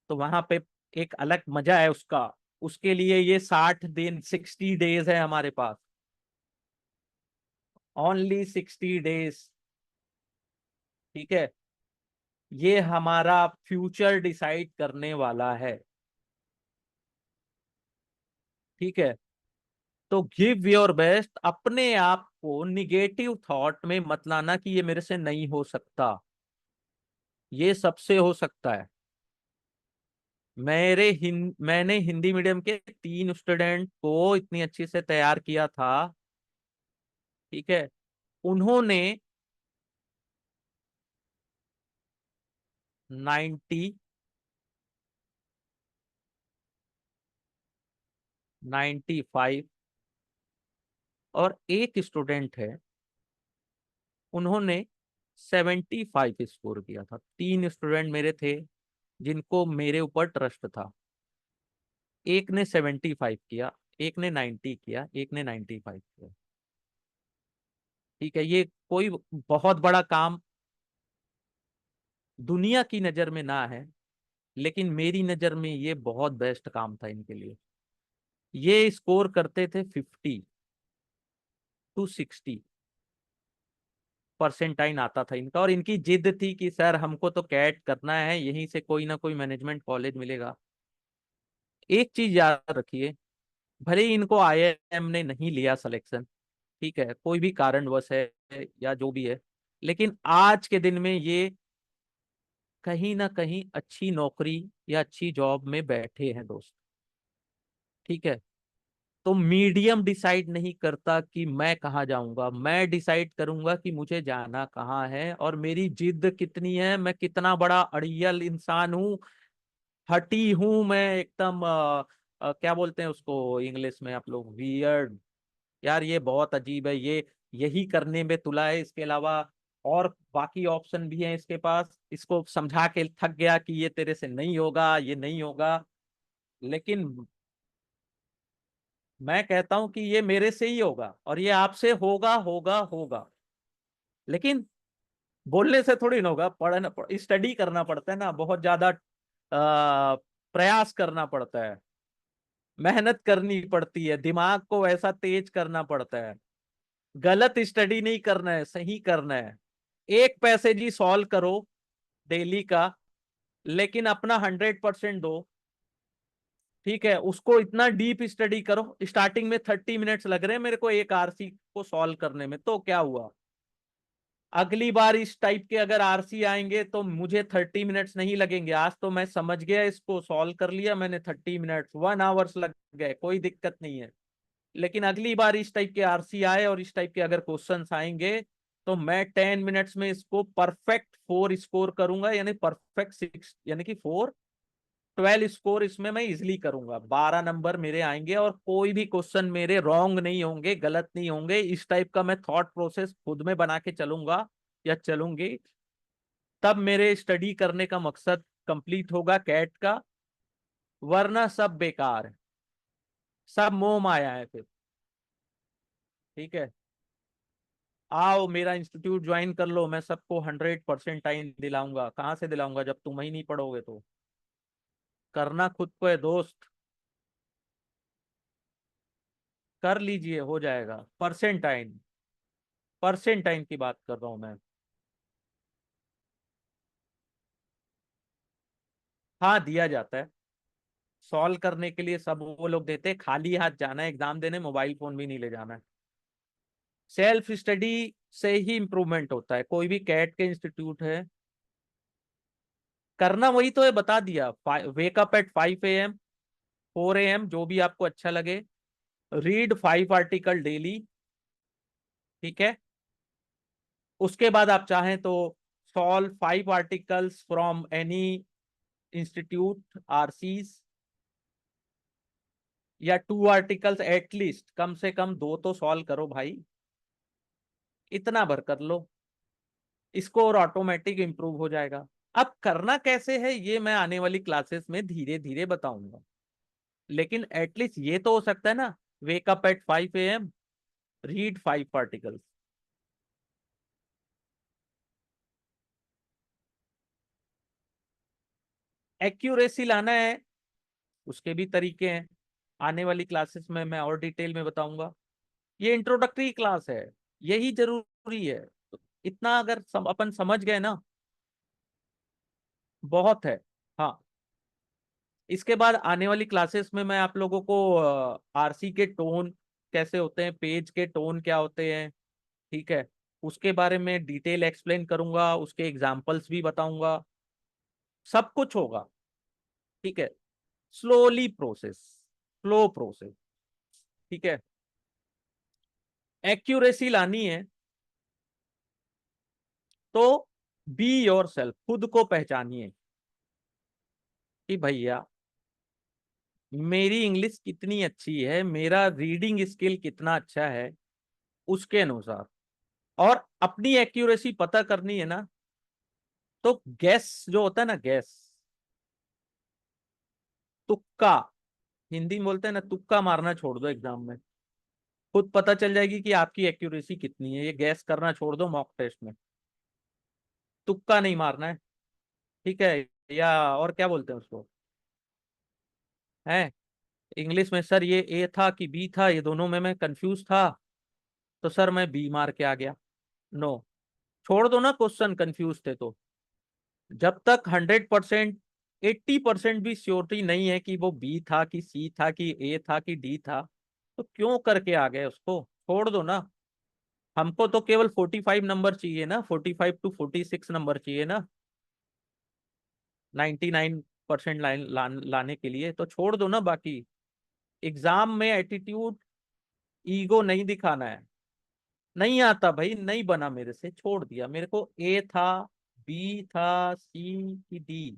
तो वहां पे एक अलग मजा है उसका। उसके लिए ये 60 दिन, 60 डेज है हमारे पास, ओनली 60 डेज। ठीक है, ये हमारा फ्यूचर डिसाइड करने वाला है। ठीक है, तो गिव योर बेस्ट, अपने आप को निगेटिव थॉट में मत लाना कि ये मेरे से नहीं हो सकता, ये सबसे हो सकता है। मैंने हिंदी मीडियम के 3 स्टूडेंट को इतनी अच्छी से तैयार किया था, ठीक है। उन्होंने 90, 95, और एक स्टूडेंट है उन्होंने 75 स्कोर किया था। 3 स्टूडेंट मेरे थे जिनको मेरे ऊपर ट्रस्ट था। एक ने 75 किया, एक ने 90 किया, एक ने 95 किया। ठीक है, ये कोई बहुत बड़ा काम दुनिया की नजर में ना है, लेकिन मेरी नजर में ये बहुत बेस्ट काम था इनके लिए। ये स्कोर करते थे 50 to 60 परसेंटाइन आता था इनका, और इनकी जिद थी कि सर हमको तो कैट करना है, यहीं से कोई ना कोई मैनेजमेंट कॉलेज मिलेगा। एक चीज याद रखिए, भले ही इनको आईआईएम ने नहीं लिया सिलेक्शन, ठीक है, कोई भी कारणवश है या जो भी है, लेकिन आज के दिन में ये कहीं ना कहीं अच्छी नौकरी या अच्छी जॉब में बैठे हैं दोस्त। ठीक है, तो मीडियम डिसाइड नहीं करता कि मैं कहाँ जाऊंगा, मैं डिसाइड करूंगा कि मुझे जाना कहाँ है, और मेरी जिद कितनी है, मैं कितना बड़ा अड़ियल इंसान हूँ, हटी हूं मैं एकदम। क्या बोलते हैं उसको इंग्लिश में आप लोग, वियर्ड। यार ये बहुत अजीब है, ये यही करने में तुला है, इसके अलावा और बाकी ऑप्शन भी हैं इसके पास। इसको समझा के थक गया कि ये तेरे से नहीं होगा, ये नहीं होगा, लेकिन मैं कहता हूं कि ये मेरे से ही होगा, और ये आपसे होगा होगा होगा। लेकिन बोलने से थोड़ी ना होगा, पढ़ना स्टडी करना पड़ता है ना, बहुत ज्यादा प्रयास करना पड़ता है, मेहनत करनी पड़ती है, दिमाग को ऐसा तेज करना पड़ता है। गलत स्टडी नहीं करना है, सही करना है। एक पैसेज ही सॉल्व करो डेली का, लेकिन अपना 100% दो। ठीक है, उसको इतना डीप स्टडी करो। स्टार्टिंग में 30 मिनट्स लग रहे हैं मेरे को एक आरसी को सॉल्व करने में, तो क्या हुआ, अगली बार इस टाइप के अगर आरसी आएंगे तो मुझे 30 मिनट्स नहीं लगेंगे। आज तो मैं समझ गया, इसको सॉल्व कर लिया मैंने, 30 मिनट्स 1 आवर्स लग गए, कोई दिक्कत नहीं है। लेकिन अगली बार इस टाइप के आरसी आए और इस टाइप के अगर क्वेश्चंस आएंगे, तो मैं 10 मिनट्स में इसको परफेक्ट 4 स्कोर करूंगा, यानी परफेक्ट 6, यानी कि 4 12 स्कोर इसमें मैं इजिली करूंगा। 12 नंबर मेरे आएंगे और कोई भी क्वेश्चन मेरे रॉन्ग नहीं होंगे, गलत नहीं होंगे। इस टाइप का मैं थॉट प्रोसेस खुद में बना के चलूंगा या चलूंगी, तब मेरे स्टडी करने का मकसद कंप्लीट होगा कैट का। वरना सब बेकार है, सब मोह माया है फिर। ठीक है, आओ मेरा इंस्टीट्यूट ज्वाइन कर लो, मैं सबको 100% टाइम दिलाऊंगा। कहाँ से दिलाऊंगा जब तुम ही नहीं पढ़ोगे तो। करना खुद को है दोस्त, कर लीजिए, हो जाएगा। परसेंटाइन, परसेंटाइन की बात कर रहा हूं मैं। हाँ दिया जाता है, सॉल्व करने के लिए सब वो लोग देते हैं। खाली हाथ जाना है एग्जाम देने, मोबाइल फोन भी नहीं ले जाना है। सेल्फ स्टडी से ही इम्प्रूवमेंट होता है। कोई भी कैट के इंस्टीट्यूट है, करना वही तो है, बता दिया। वेकअप एट 5 AM, 4 AM, जो भी आपको अच्छा लगे। रीड 5 आर्टिकल डेली, ठीक है। उसके बाद आप चाहें तो solve 5 articles from any institute RCs, या 2 आर्टिकल्स एटलीस्ट, कम से कम 2 तो सॉल्व करो भाई, इतना भर कर लो, इसको और ऑटोमेटिक इंप्रूव हो जाएगा। अब करना कैसे है ये मैं आने वाली क्लासेस में धीरे धीरे बताऊंगा, लेकिन एटलीस्ट ये तो हो सकता है ना, wake up at 5 AM, read 5 articles. Accuracy लाना है, उसके भी तरीके हैं, आने वाली क्लासेस में मैं और डिटेल में बताऊंगा। ये इंट्रोडक्टरी क्लास है, यही जरूरी है। इतना अगर अपन समझ गए ना, बहुत है। हाँ, इसके बाद आने वाली क्लासेस में मैं आप लोगों को आरसी के टोन, कैसे होते हैं, पेज के टोन क्या होते हैं, ठीक है, उसके बारे में डिटेल एक्सप्लेन करूंगा, उसके एग्जाम्पल्स भी बताऊंगा, सब कुछ होगा। ठीक है, स्लोली प्रोसेस, स्लो प्रोसेस। ठीक है, एक्यूरेसी लानी है तो बी योर सेल्फ, खुद को पहचानिए कि भैया मेरी इंग्लिश कितनी अच्छी है, मेरा रीडिंग स्किल कितना अच्छा है, उसके अनुसार। और अपनी एक्यूरेसी पता करनी है ना, तो गैस जो होता है ना, गैस, तुक्का, हिंदी में बोलते हैं ना, तुक्का मारना छोड़ दो एग्जाम में। खुद पता चल जाएगी कि आपकी एक्यूरेसी कितनी है, ये गैस करना छोड़ दो मॉक टेस्ट में। तुक्का नहीं मारना है, ठीक है। या और क्या बोलते हैं उसको, है इंग्लिश में, सर ये ए था कि बी था, ये दोनों में मैं कंफ्यूज था, तो सर मैं बी मार के आ गया। नो, छोड़ दो ना क्वेश्चन, कंफ्यूज थे तो। जब तक 100%, 80% भी श्योरिटी नहीं है कि वो बी था कि सी था कि ए था कि डी था, तो क्यों करके आ गए उसको, छोड़ दो ना। हमको तो केवल 45 नंबर चाहिए ना, 45 to 46 नंबर चाहिए ना, 99% लाने के लिए, तो छोड़ दो ना बाकी। एग्जाम में एटीट्यूड, ईगो नहीं दिखाना है। नहीं आता भाई, नहीं बना मेरे से, छोड़ दिया। मेरे को ए था, बी था, सी की डी,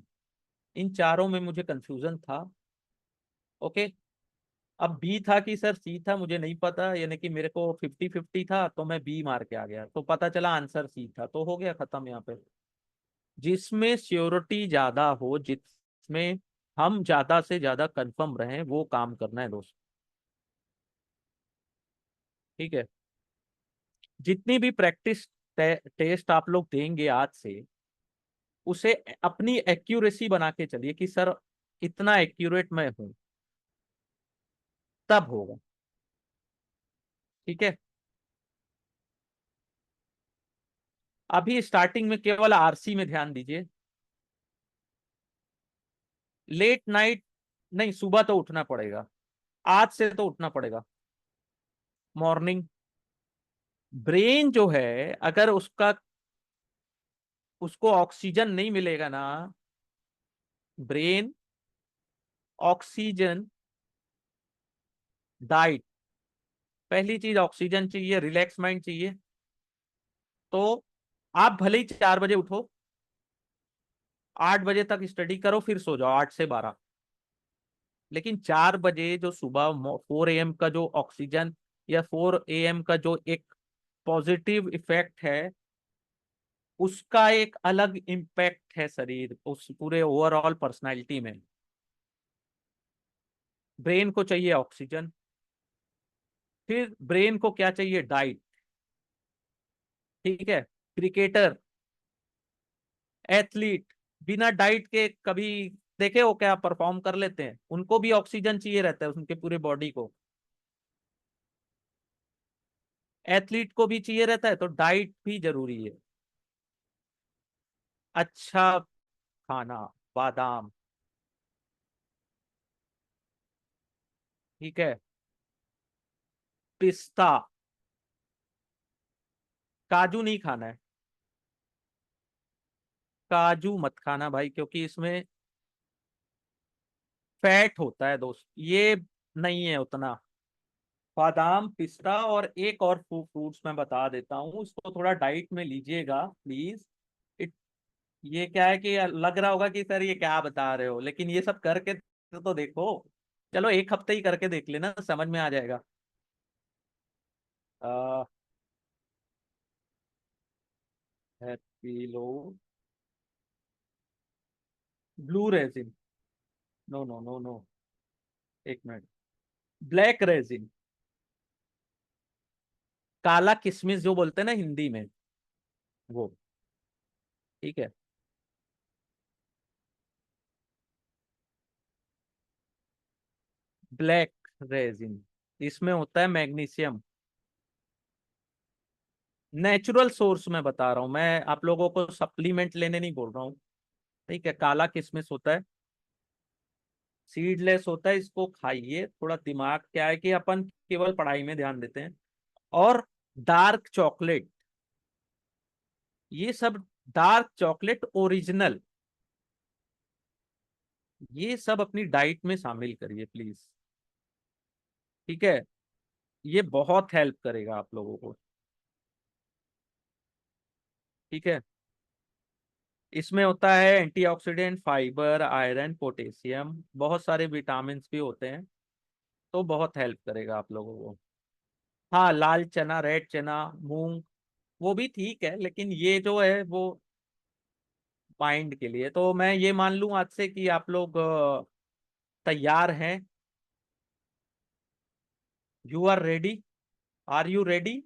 इन चारों में मुझे कंफ्यूजन था। ओके, अब बी था कि सर सी था मुझे नहीं पता, यानी कि मेरे को 50-50 था, तो मैं बी मार के आ गया, तो पता चला आंसर सी था, तो हो गया खत्म यहाँ पे। जिसमें श्योरिटी ज्यादा हो, जिसमें हम ज्यादा से ज्यादा कंफर्म रहें, वो काम करना है दोस्त। ठीक है, जितनी भी प्रैक्टिस टेस्ट आप लोग देंगे आज से, उसे अपनी एक्यूरेसी बना के चलिए कि सर इतना एक्यूरेट मैं हूं, तब होगा। ठीक है, अभी स्टार्टिंग में केवल आरसी में ध्यान दीजिए। लेट नाइट नहीं, सुबह तो उठना पड़ेगा, आज से तो उठना पड़ेगा, मॉर्निंग। ब्रेन जो है, अगर उसको ऑक्सीजन नहीं मिलेगा ना, ब्रेन, ऑक्सीजन, डाइट, पहली चीज ऑक्सीजन चाहिए, रिलैक्स माइंड चाहिए। तो आप भले ही 4 बजे उठो, 8 बजे तक स्टडी करो, फिर सो जाओ 8 से 12, लेकिन 4 बजे जो सुबह 4 AM का जो ऑक्सीजन, या 4 AM का जो एक पॉजिटिव इफेक्ट है, उसका एक अलग इम्पैक्ट है शरीर, उस पूरे ओवरऑल पर्सनालिटी में। ब्रेन को चाहिए ऑक्सीजन, फिर ब्रेन को क्या चाहिए, डाइट। ठीक है, क्रिकेटर, एथलीट, बिना डाइट के कभी देखे हो क्या परफॉर्म कर लेते हैं? उनको भी ऑक्सीजन चाहिए रहता है उनके पूरे बॉडी को, एथलीट को भी चाहिए रहता है, तो डाइट भी जरूरी है। अच्छा खाना, बादाम, ठीक है, पिस्ता, काजू नहीं खाना है, काजू मत खाना भाई, क्योंकि इसमें फैट होता है दोस्त, ये नहीं है उतना। बादाम, पिस्ता, और एक और फ्रूट्स मैं बता देता हूँ, इसको थोड़ा डाइट में लीजिएगा प्लीज। इट ये क्या है कि लग रहा होगा कि सर ये क्या बता रहे हो, लेकिन ये सब करके तो देखो। चलो एक हफ्ते ही करके देख लेना, समझ में आ जाएगा। हैप्पी लो, blue raisin, no no no no, एक मिनट, ब्लैक रेजिन, काला किशमिश जो बोलते हैं ना हिंदी में, वो। ठीक है, ब्लैक रेजिन, इसमें होता है मैग्नीशियम, नेचुरल सोर्स में बता रहा हूं मैं, आप लोगों को सप्लीमेंट लेने नहीं बोल रहा हूँ। ठीक है, काला किशमिश होता है, सीडलेस होता है, इसको खाइए। थोड़ा दिमाग क्या है कि अपन केवल पढ़ाई में ध्यान देते हैं। और डार्क चॉकलेट, ये सब डार्क चॉकलेट ओरिजिनल, ये सब अपनी डाइट में शामिल करिए प्लीज। ठीक है, ये बहुत हेल्प करेगा आप लोगों को। ठीक है, इसमें होता है एंटीऑक्सीडेंट, फाइबर, आयरन, पोटेशियम, बहुत सारे विटामिन भी होते हैं, तो बहुत हेल्प करेगा आप लोगों को। हाँ, लाल चना, रेड चना, मूंग, वो भी ठीक है, लेकिन ये जो है वो माइंड के लिए। तो मैं ये मान लूं आज से कि आप लोग तैयार हैं। You are ready? Are you ready?